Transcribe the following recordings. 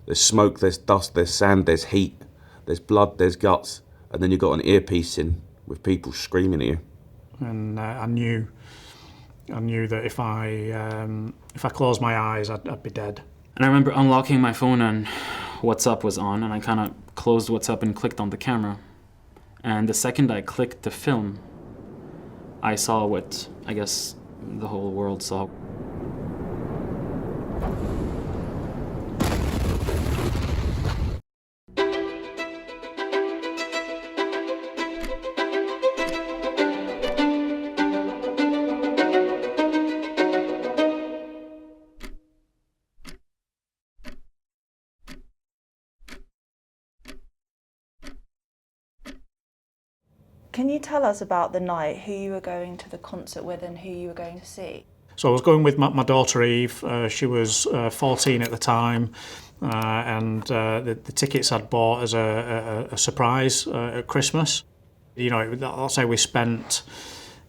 There's smoke, there's dust, there's sand, there's heat, there's blood, there's guts, and then you've got an earpiece in with people screaming at you. And I knew that if I closed my eyes, I'd be dead. And I remember unlocking my phone and WhatsApp was on, and I kind of closed WhatsApp and clicked on the camera. And the second I clicked the film, I saw what I guess the whole world saw. Can you tell us about the night, who you were going to the concert with and who you were going to see? So I was going with my daughter Eve. She was 14 at the time, and the tickets I'd bought as a surprise at Christmas. You know, that's how we spent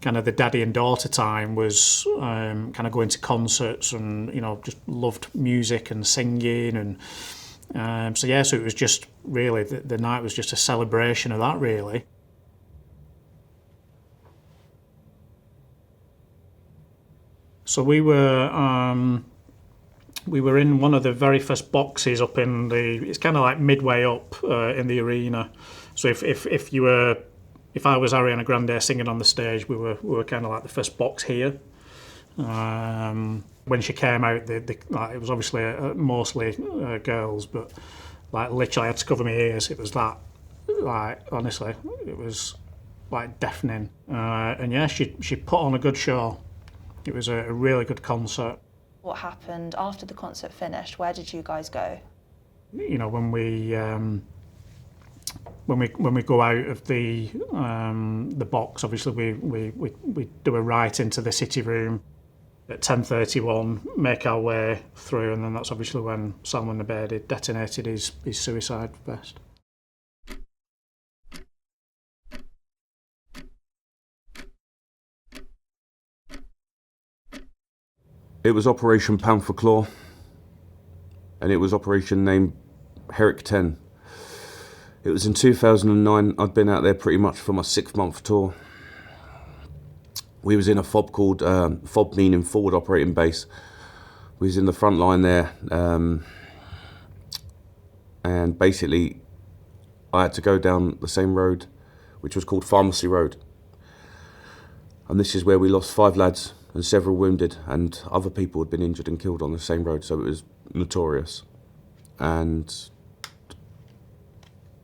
kind of the daddy and daughter time, was kind of going to concerts and, you know, just loved music and singing. And so it was just really, the night was just a celebration of that, really. So we were in one of the very first boxes up in it's kind of like midway up in the arena. So if I was Ariana Grande singing on the stage, we were kind of like the first box here. When she came out, it was obviously mostly girls, but like literally I had to cover my ears. It was that, like, honestly, it was like deafening. And yeah, she put on a good show. It was a really good concert. What happened after the concert finished? Where did you guys go? You know, when we go out of the box, obviously we do a right into the city room at 10:31, make our way through, and then that's obviously when Salman Abedi detonated his suicide vest. It was Operation Pound for Claw, and it was operation named Herrick 10. It was in 2009. I'd been out there pretty much for my 6-month tour. We was in a FOB called, FOB meaning Forward Operating Base. We was in the front line there, and basically I had to go down the same road, which was called Pharmacy Road. And this is where we lost 5 lads and several wounded, and other people had been injured and killed on the same road, so it was notorious. And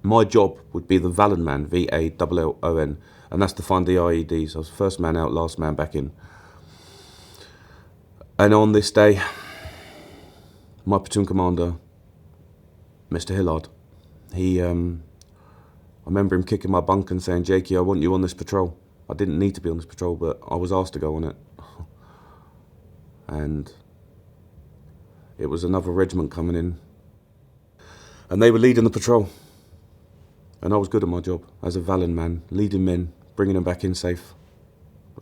my job would be the Vallon man, VALLON, and that's to find the IEDs. I was first man out, last man back in. And on this day, my platoon commander, Mr. Hillard, I remember him kicking my bunk and saying, "Jakey, I want you on this patrol." I didn't need to be on this patrol, but I was asked to go on it. And it was another regiment coming in. And they were leading the patrol. And I was good at my job as a Vallon man, leading men, bringing them back in safe.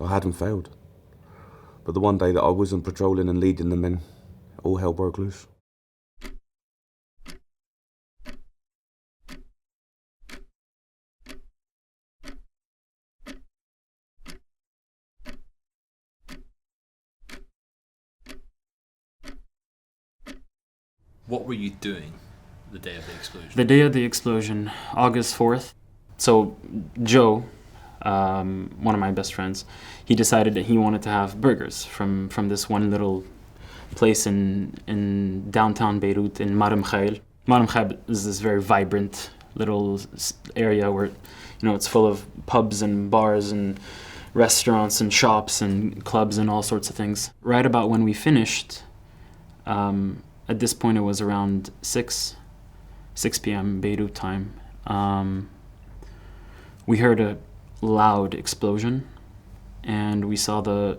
I hadn't failed. But the one day that I wasn't patrolling and leading the men, all hell broke loose. What were you doing the day of the explosion? The day of the explosion, August 4th. So Joe, one of my best friends, he decided that he wanted to have burgers from this one little place in downtown Beirut in Marem Khail. Marem Khail is this very vibrant little area where, you know, it's full of pubs and bars and restaurants and shops and clubs and all sorts of things. Right about when we finished, at this point it was around 6 p.m. Beirut time. We heard a loud explosion, and we saw the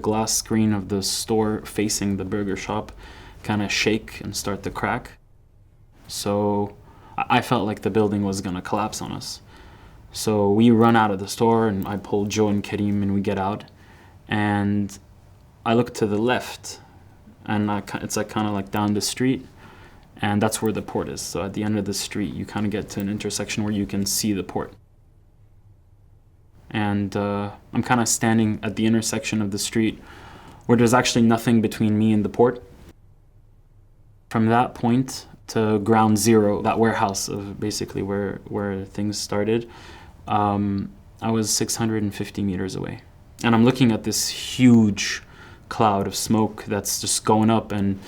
glass screen of the store facing the burger shop kind of shake and start to crack. So I felt like the building was gonna collapse on us. So we run out of the store, and I pull Joe and Karim, and we get out. And I look to the left, and it's like kind of like down the street, and that's where the port is. So at the end of the street, you kind of get to an intersection where you can see the port. And I'm kind of standing at the intersection of the street where there's actually nothing between me and the port. From that point to ground zero, that warehouse of basically where things started, I was 650 meters away. And I'm looking at this huge cloud of smoke that's just going up, and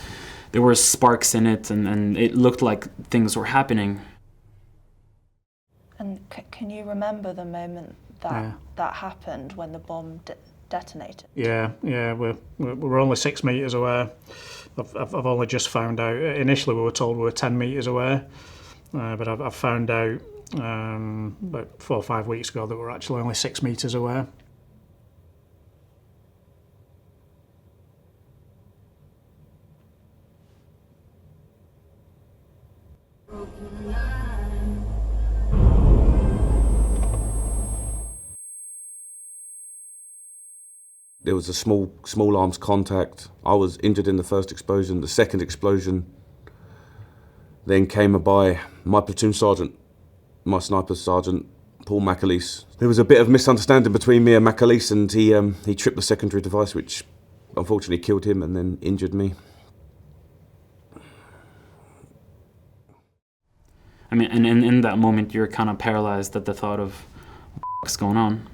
there were sparks in it, and it looked like things were happening. And can you remember the moment that that happened when the bomb detonated? Yeah, we're only 6 meters away. I've only just found out. Initially, we were told we were 10 meters away, but I've found out about 4 or 5 weeks ago that we're actually only 6 meters away. There was a small arms contact. I was injured in the first explosion. The second explosion then came by my platoon sergeant, my sniper sergeant, Paul McAleese. There was a bit of misunderstanding between me and McAleese, and he tripped the secondary device, which unfortunately killed him and then injured me. I mean, and in that moment, you're kind of paralyzed at the thought of what's going on.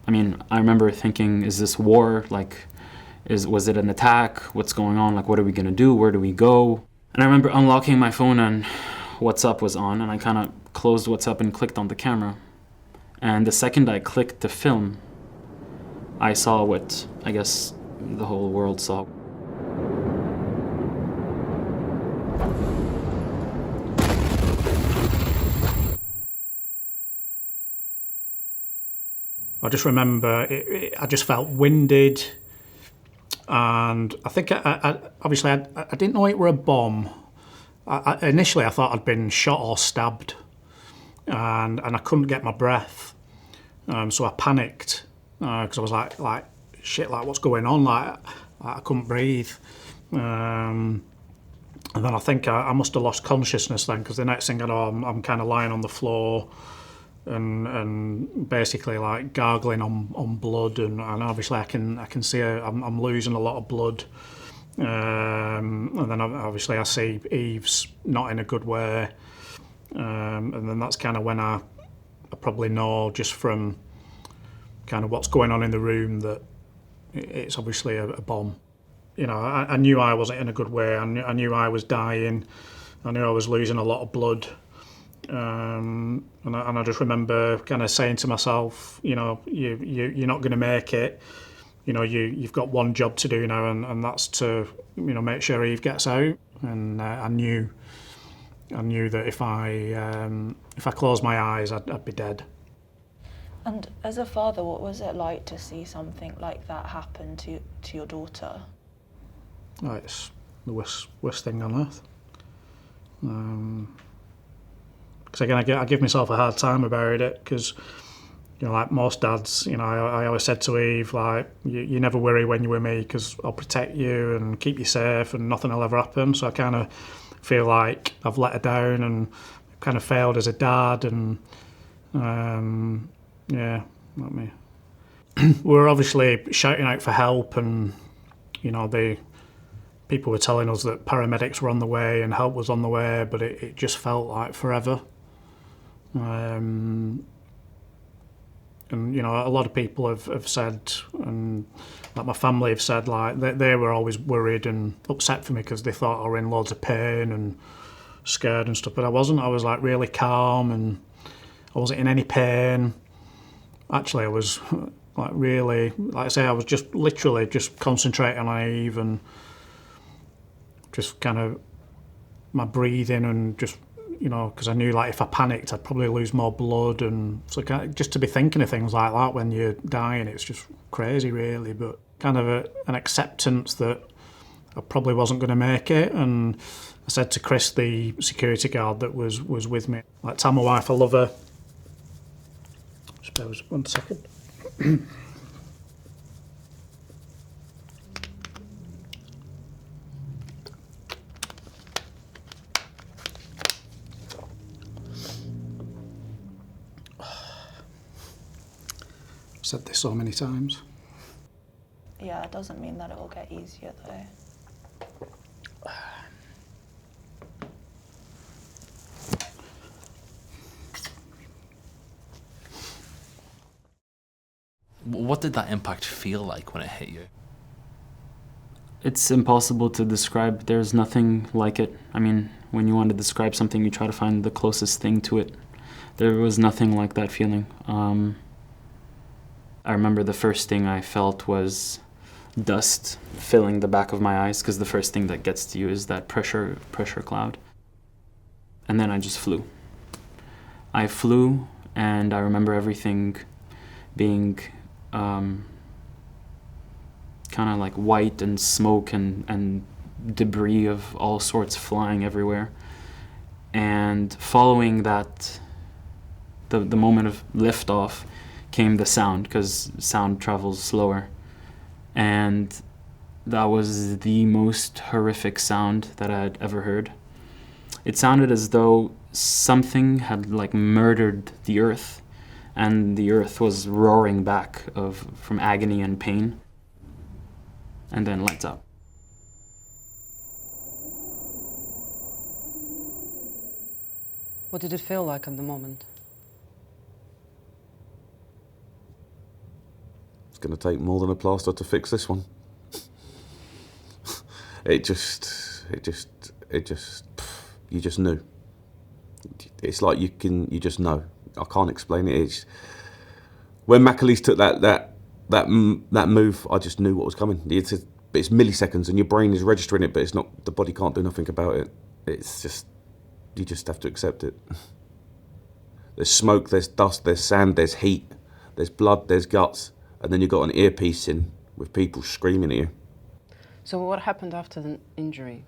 I mean, I remember thinking, is this war? Like, was it an attack? What's going on? Like, what are we gonna do? Where do we go? And I remember unlocking my phone and WhatsApp was on, and I kind of closed WhatsApp and clicked on the camera. And the second I clicked to film, I saw what I guess the whole world saw. I just remember I just felt winded, and I think obviously I didn't know it were a bomb. Initially I thought I'd been shot or stabbed, and I couldn't get my breath, so I panicked because I was like shit, like what's going on? Like I couldn't breathe, and then I think I must have lost consciousness then, because the next thing I know I'm kind of lying on the floor. And basically like gargling on blood, and obviously I can see I'm losing a lot of blood, and then obviously I see Eve's not in a good way, and then that's kind of when I probably know just from kind of what's going on in the room that it's obviously a bomb. You know, I knew I wasn't in a good way. I knew I was dying. I knew I was losing a lot of blood. And I just remember kind of saying to myself, you know, you're not going to make it. You know, you've got one job to do now, and that's to, you know, make sure Eve gets out. And I knew that if I closed my eyes, I'd be dead. And as a father, what was it like to see something like that happen to your daughter? Oh, it's the worst thing on earth. Because again, I give myself a hard time about it, because, you know, like most dads, you know, I always said to Eve, like, you never worry when you're with me, because I'll protect you and keep you safe and nothing will ever happen. So I kind of feel like I've let her down and kind of failed as a dad, and yeah, not me. We were obviously shouting out for help, and, you know, people were telling us that paramedics were on the way and help was on the way, but it just felt like forever. And you know, a lot of people have said, and like my family have said, like they were always worried and upset for me because they thought I were in loads of pain and scared and stuff, but I wasn't. I was like really calm, and I wasn't in any pain. Actually, I was like really, like I say, I was just literally just concentrating on Eve and just kind of my breathing, and just, you know, because I knew like if I panicked I'd probably lose more blood, and so kind of just to be thinking of things like that when you're dying, it's just crazy really. But kind of an acceptance that I probably wasn't going to make it. And I said to Chris, the security guard that was with me, like, tell my wife I love her. Just bear with 1 second. said this so many times. Yeah, it doesn't mean that it will get easier though. What did that impact feel like when it hit you? It's impossible to describe. There's nothing like it. I mean, when you want to describe something, you try to find the closest thing to it. There was nothing like that feeling. I remember the first thing I felt was dust filling the back of my eyes, because the first thing that gets to you is that pressure cloud. And then I just flew. I flew, and I remember everything being kind of like white and smoke and debris of all sorts flying everywhere. And following that, the moment of liftoff, came the sound, because sound travels slower. And that was the most horrific sound that I had ever heard. It sounded as though something had like murdered the earth, and the earth was roaring back from agony and pain, and then lights out. What did it feel like at the moment? It's going to take more than a plaster to fix this one. It just, you just knew. It's like you just know. I can't explain it. It's, when McAleese took that move, I just knew what was coming. It's milliseconds, and your brain is registering it, but it's not. The body can't do nothing about it. It's just, you just have to accept it. There's smoke, there's dust, there's sand, there's heat, there's blood, there's guts, and then you've got an earpiece in with people screaming at you. So what happened after the injury?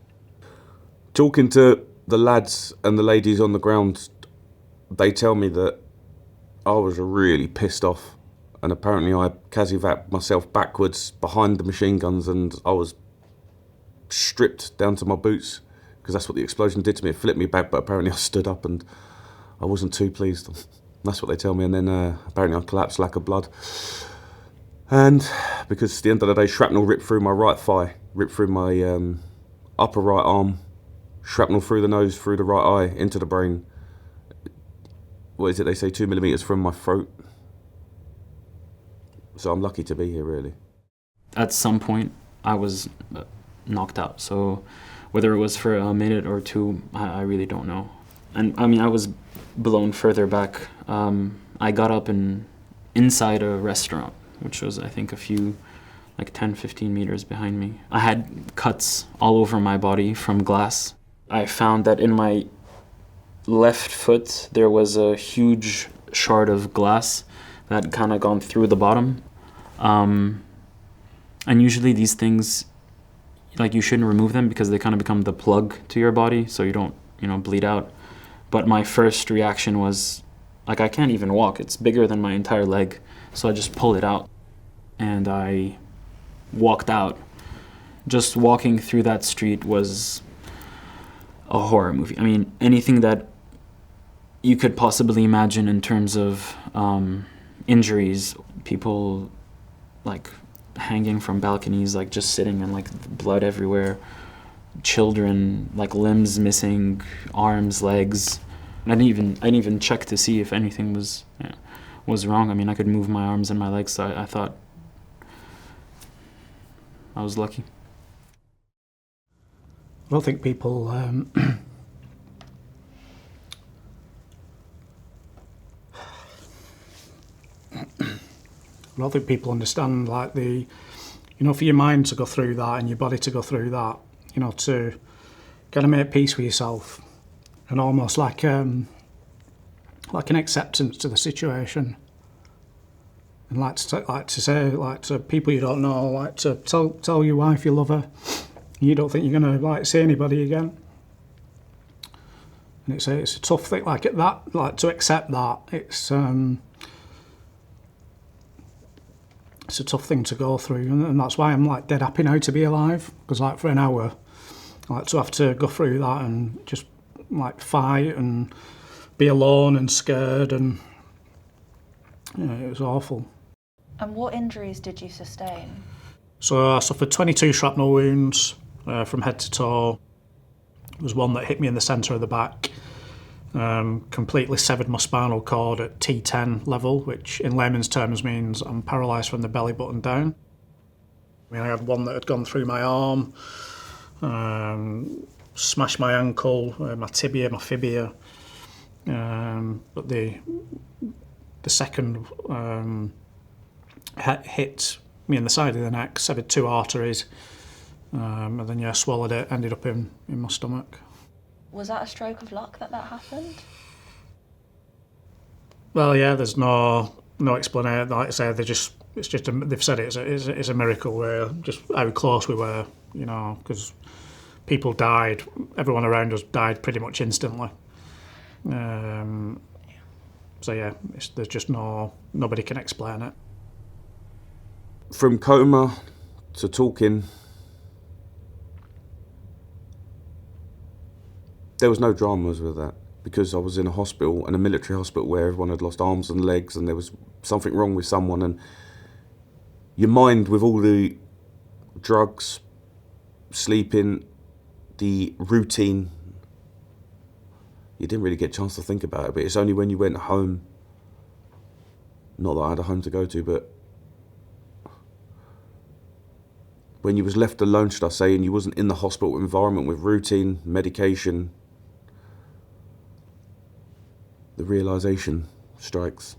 Talking to the lads and the ladies on the ground, they tell me that I was really pissed off, and apparently I Kazivac myself backwards behind the machine guns, and I was stripped down to my boots, because that's what the explosion did to me. It flipped me back, but apparently I stood up and I wasn't too pleased. That's what they tell me. And then apparently I collapsed, lack of blood. And because at the end of the day, shrapnel ripped through my right thigh, ripped through my upper right arm, shrapnel through the nose, through the right eye, into the brain. What is it they say, 2 millimeters from my throat. So I'm lucky to be here, really. At some point, I was knocked out. So whether it was for a minute or two, I really don't know. And I mean, I was blown further back. I got up inside a restaurant, which was, I think, a few, like 10, 15 meters behind me. I had cuts all over my body from glass. I found that in my left foot, there was a huge shard of glass that had kind of gone through the bottom. And usually these things, like, you shouldn't remove them because they kind of become the plug to your body, so you don't, bleed out. But my first reaction was, like, I can't even walk. It's bigger than my entire leg. So I just pulled it out and I walked out. Just walking through that street was a horror movie. I mean, anything that you could possibly imagine in terms of injuries, people like hanging from balconies, like just sitting and like blood everywhere, children, like limbs missing, arms, legs. I didn't even check to see if anything was wrong. I mean, I could move my arms and my legs, so I thought I was lucky. I don't think people I don't think people understand, like, the, for your mind to go through that and your body to go through that, to kind of make peace with yourself, and almost like an acceptance to the situation, and like to say to people you don't know, like to tell your wife you love her, and you don't think you're gonna like see anybody again. And it's a tough thing, like at that, like to accept that. It's a tough thing to go through, and that's why I'm like dead happy now to be alive, because like for an hour, like to have to go through that and just like fight and be alone and scared, and it was awful. And what injuries did you sustain? So I suffered 22 shrapnel wounds from head to toe. There was one that hit me in the centre of the back, completely severed my spinal cord at T10 level, which in layman's terms means I'm paralysed from the belly button down. I mean, I had one that had gone through my arm, smashed my ankle, my tibia, my fibia. But the second hit me in the side of the neck, severed 2 arteries, and then swallowed it, ended up in my stomach. Was that a stroke of luck that happened? Well, yeah, there's no explanation. Like I say, they've said it's a miracle. Just how close we were, because people died. Everyone around us died pretty much instantly. So yeah, there's just nobody can explain it. From coma to talking, there was no dramas with that, because I was in a hospital, and a military hospital where everyone had lost arms and legs and there was something wrong with someone, and your mind, with all the drugs, sleeping, the routine, you didn't really get a chance to think about it. But it's only when you went home, not that I had a home to go to, but when you was left alone, should I say, and you wasn't in the hospital environment with routine, medication, the realisation strikes.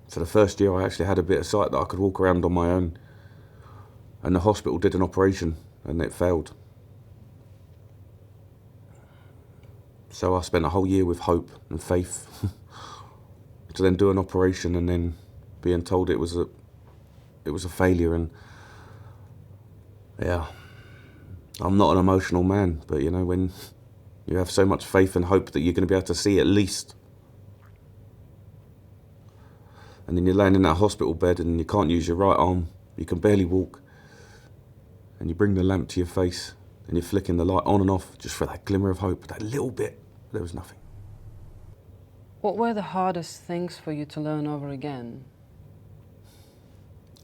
So the first year I actually had a bit of sight that I could walk around on my own, and the hospital did an operation and it failed. So I spent a whole year with hope and faith to then do an operation and then being told it was a failure. And yeah, I'm not an emotional man, but when you have so much faith and hope that you're going to be able to see at least, and then you're laying in that hospital bed and you can't use your right arm, you can barely walk, and you bring the lamp to your face and you're flicking the light on and off just for that glimmer of hope, that little bit. There was nothing. What were the hardest things for you to learn over again?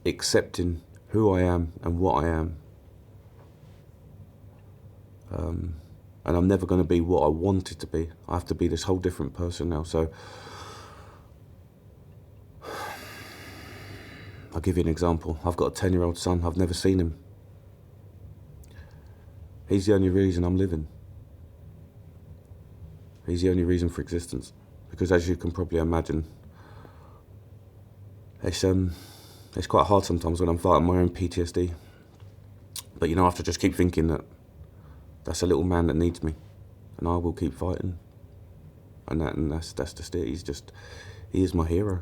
Accepting who I am and what I am. And I'm never going to be what I wanted to be. I have to be this whole different person now. So I'll give you an example. I've got a 10-year-old son. I've never seen him. He's the only reason I'm living. He's the only reason for existence. Because as you can probably imagine, it's quite hard sometimes when I'm fighting my own PTSD. But I have to just keep thinking that that's a little man that needs me, and I will keep fighting. And that's just it. He is my hero.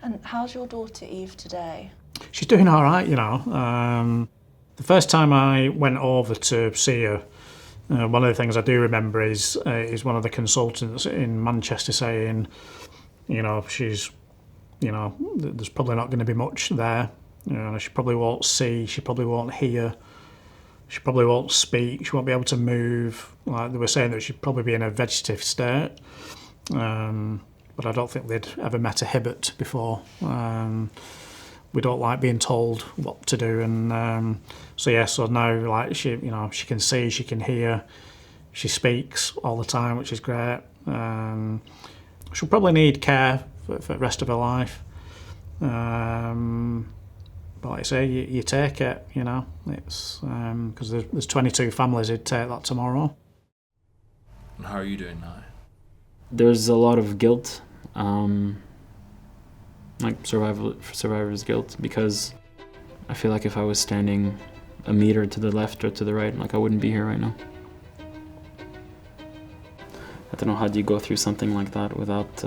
And how's your daughter Eve today? She's doing all right, The first time I went over to see her, one of the things I do remember is one of the consultants in Manchester saying, she's, there's probably not going to be much there. She probably won't see, she probably won't hear, she probably won't speak, she won't be able to move. Like they were saying that she'd probably be in a vegetative state. But I don't think they'd ever met a Hibbert before. We don't like being told what to do, and so now she can see, she can hear, she speaks all the time, which is great. She'll probably need care for the rest of her life. But like I say, you take it, it's because there's 22 families who'd take that tomorrow. And how are you doing now? There's a lot of guilt, like survivor's guilt, because I feel like if I was standing a meter to the left or to the right, I wouldn't be here right now. I don't know, how do you go through something like that without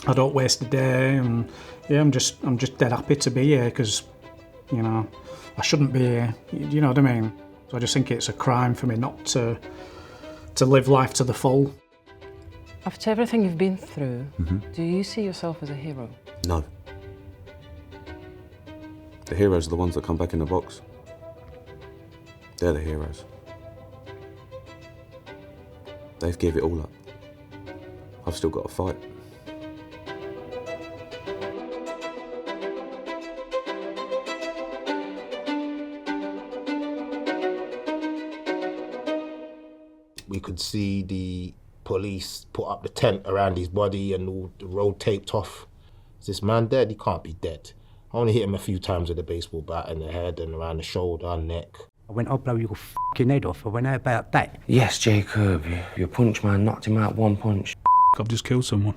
I don't waste a day, and I'm just dead happy to be here, because I shouldn't be here. You know what I mean? So I just think it's a crime for me not to live life to the full. After everything you've been through, do you see yourself as a hero? No. The heroes are the ones that come back in the box. They're the heroes. They've gave it all up. I've still got to fight. We could see the police put up the tent around his body and all the road taped off. Is this man dead? He can't be dead. I only hit him a few times with a baseball bat in the head and around the shoulder, neck. I went, I'll blow your f***ing head off. I went, how about that? Yes, Jacob, your punch man knocked him out one punch. I've just killed someone.